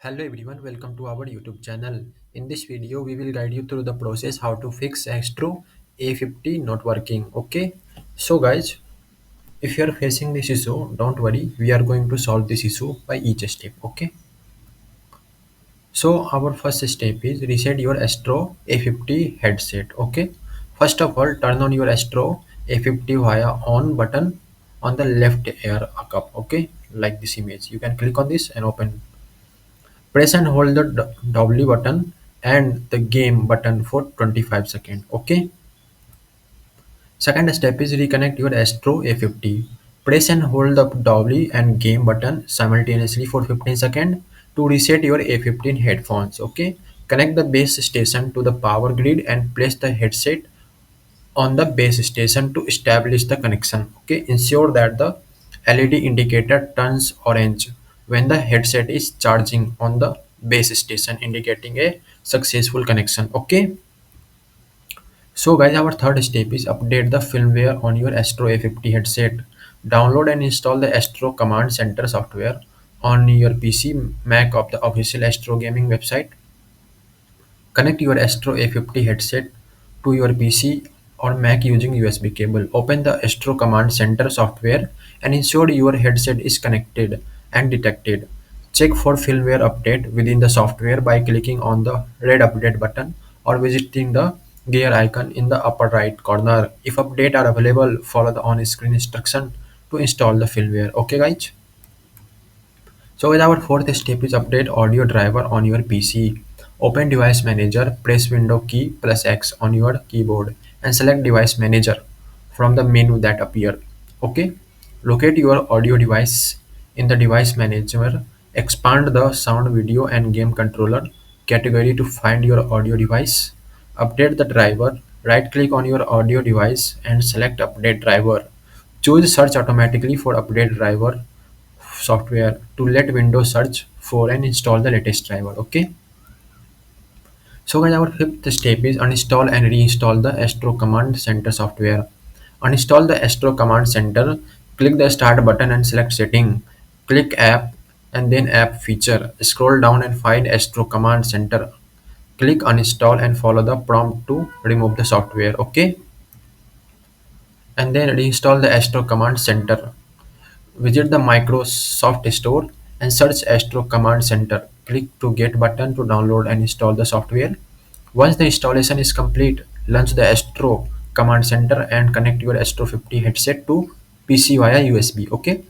Hello everyone, welcome to our YouTube channel. In this video, we will guide you through the process how to fix Astro A50 not working. Okay, so guys, if you are facing this issue, don't worry, we are going to solve this issue by each step. Okay, so our first step is reset your Astro A50 headset. Okay, first of all, turn on your Astro A50 via on button on the left ear cup. Okay, like this image, you can click on this and open. Press and hold the W button and the game button for 25 seconds. Okay. Second step is reconnect your Astro A50. Press and hold the W and game button simultaneously for 15 seconds to reset your A15 headphones. Okay. Connect the base station to the power grid and place the headset on the base station to establish the connection. Okay, ensure that the LED indicator turns orange when the headset is charging on the base station, indicating a successful connection. Okay, so guys, our third step is update the firmware on your Astro A50 headset. Download and install the Astro Command Center software on your PC, Mac of the official Astro gaming website. Connect your Astro A50 headset to your PC or Mac using USB cable. Open the Astro Command Center software and ensure your headset is connected and detected. Check for firmware update within the software by clicking on the red update button or visiting the gear icon in the upper right corner. If updates are available, follow the on-screen instruction to install the firmware. Okay guys? So with our fourth step is update audio driver on your PC. Open device manager, press window key plus X on your keyboard and select device manager from the menu that appear. Okay. Locate your audio device in the device manager. Expand the sound, video and game controller category to find your audio device. Update the driver. Right click on your audio device and select update driver. Choose search automatically for update driver software to let Windows search for and install the latest driver. Okay. So guys, our fifth step is uninstall and reinstall the Astro Command Center software. Uninstall the Astro Command Center. Click the start button and select setting. Click app and then app feature. Scroll down and find Astro Command Center. Click uninstall and follow the prompt to remove the software. Okay. And then reinstall the Astro Command Center. Visit the Microsoft Store and search Astro Command Center. Click to Get button to download and install the software. Once the installation is complete, launch the Astro Command Center and connect your Astro 50 headset to PC via USB. Okay.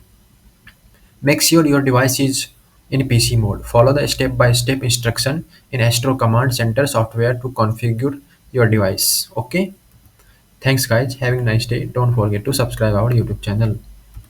Make sure your device is in PC mode. Follow the step-by-step instruction in Astro Command Center software to configure your device. Okay. Thanks guys. Having a nice day. Don't forget to subscribe our YouTube channel.